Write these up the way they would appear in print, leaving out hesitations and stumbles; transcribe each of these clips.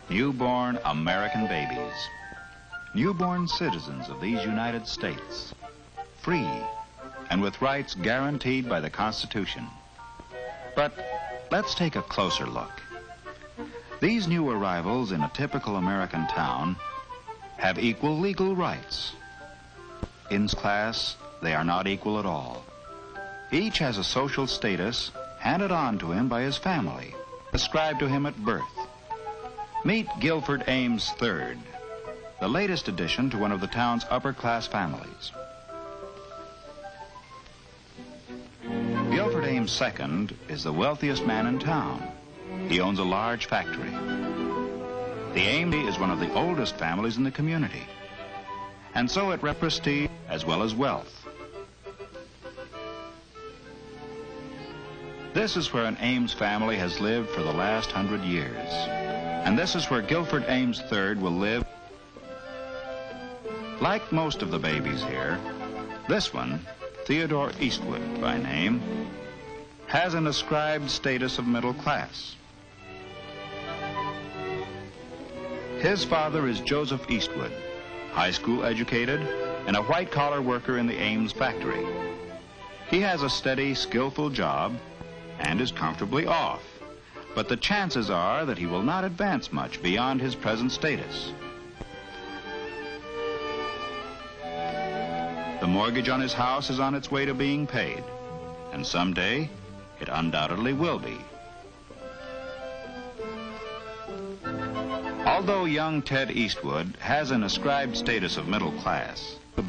Newborn American babies. Newborn citizens of these United States. Free and with rights guaranteed by the Constitution. But let's take a closer look. These new arrivals in a typical American town have equal legal rights. In class, they are not equal at all. Each has a social status handed on to him by his family, ascribed to him at birth. Meet Guilford Ames III, the latest addition to one of the town's upper-class families. Guilford Ames II is the wealthiest man in town. He owns a large factory. The Ames is one of the oldest families in the community, and so it represents prestige as well as wealth. This is where an Ames family has lived for the last 100 years, and this is where Guilford Ames III will live. Like most of the babies here, this one, Theodore Eastwood by name, has an ascribed status of middle class. His father is Joseph Eastwood, high school educated and a white-collar worker in the Ames factory. He has a steady, skillful job and is comfortably off, but the chances are that he will not advance much beyond his present status. The mortgage on his house is on its way to being paid, and someday it undoubtedly will be. Although young Ted Eastwood has an ascribed status of middle class, the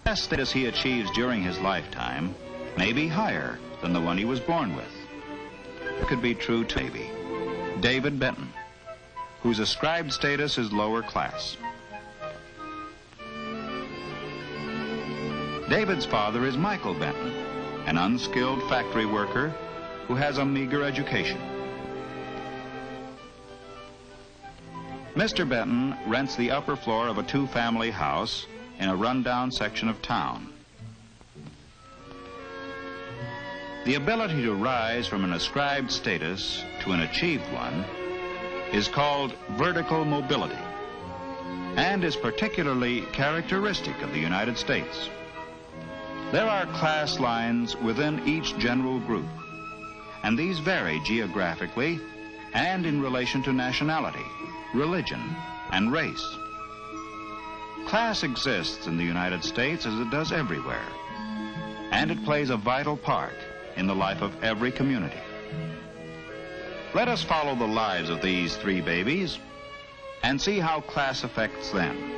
best status he achieves during his lifetime may be higher than the one he was born with. It could be true to maybe David Benton, whose ascribed status is lower class. David's father is Michael Benton, an unskilled factory worker who has a meager education. Mr. Benton rents the upper floor of a two-family house in a rundown section of town. The ability to rise from an ascribed status to an achieved one is called vertical mobility and is particularly characteristic of the United States. There are class lines within each general group, and these vary geographically and in relation to nationality, religion, and race. Class exists in the United States as it does everywhere, and it plays a vital part in the life of every community. Let us follow the lives of these three babies and see how class affects them.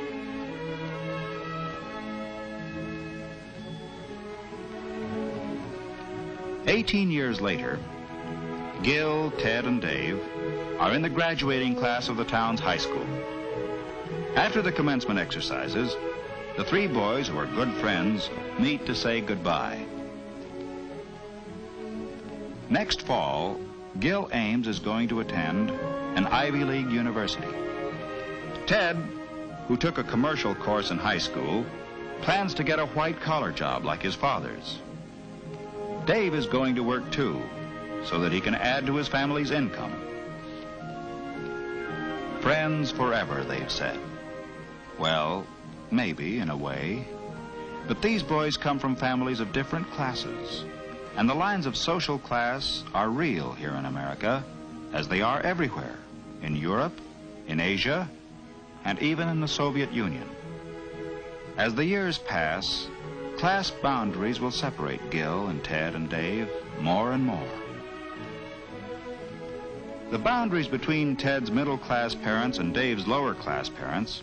"18 years later, Gil, Ted, and Dave are in the graduating class of the town's high school. After the commencement exercises, the three boys, who are good friends, meet to say goodbye. Next fall, Gil Ames is going to attend an Ivy League university. Ted, who took a commercial course in high school, plans to get a white-collar job like his father's. Dave is going to work too, so that he can add to his family's income. Friends forever, they've said. Well, maybe in a way, but these boys come from families of different classes, and the lines of social class are real here in America, as they are everywhere, in Europe, in Asia, and even in the Soviet Union. As the years pass, class boundaries will separate Gil and Ted and Dave more and more. The boundaries between Ted's middle-class parents and Dave's lower-class parents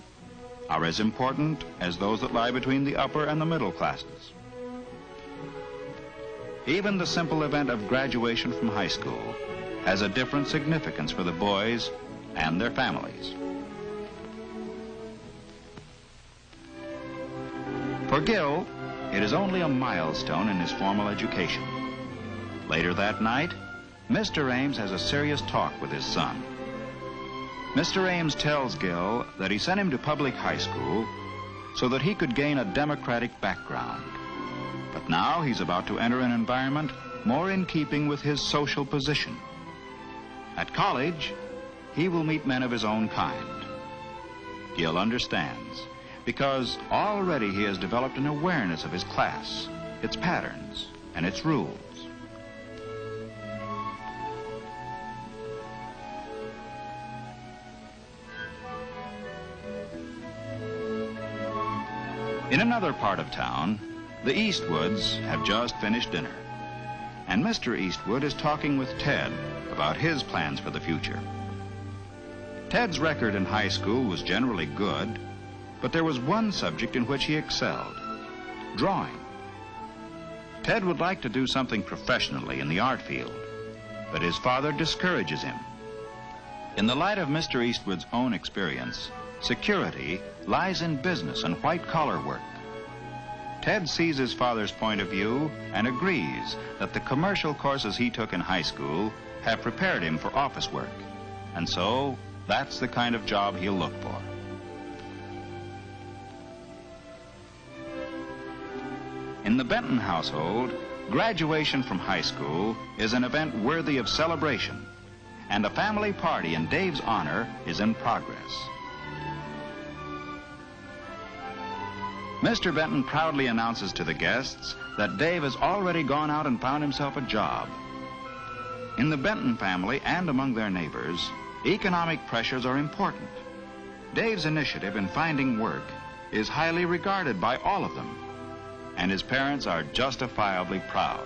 are as important as those that lie between the upper and the middle classes. Even the simple event of graduation from high school has a different significance for the boys and their families. For Gil, it is only a milestone in his formal education. Later that night, Mr. Ames has a serious talk with his son. Mr. Ames tells Gil that he sent him to public high school so that he could gain a democratic background. But now he's about to enter an environment more in keeping with his social position. At college, he will meet men of his own kind. Gil understands, because already he has developed an awareness of his class, its patterns, and its rules. In another part of town, the Eastwoods have just finished dinner, and Mr. Eastwood is talking with Ted about his plans for the future. Ted's record in high school was generally good, but there was one subject in which he excelled: drawing. Ted would like to do something professionally in the art field, but his father discourages him. In the light of Mr. Eastwood's own experience, security lies in business and white-collar work. Ted sees his father's point of view and agrees that the commercial courses he took in high school have prepared him for office work, and so that's the kind of job he'll look for. In the Benton household, graduation from high school is an event worthy of celebration, and a family party in Dave's honor is in progress. Mr. Benton proudly announces to the guests that Dave has already gone out and found himself a job. In the Benton family and among their neighbors, economic pressures are important. Dave's initiative in finding work is highly regarded by all of them, and his parents are justifiably proud.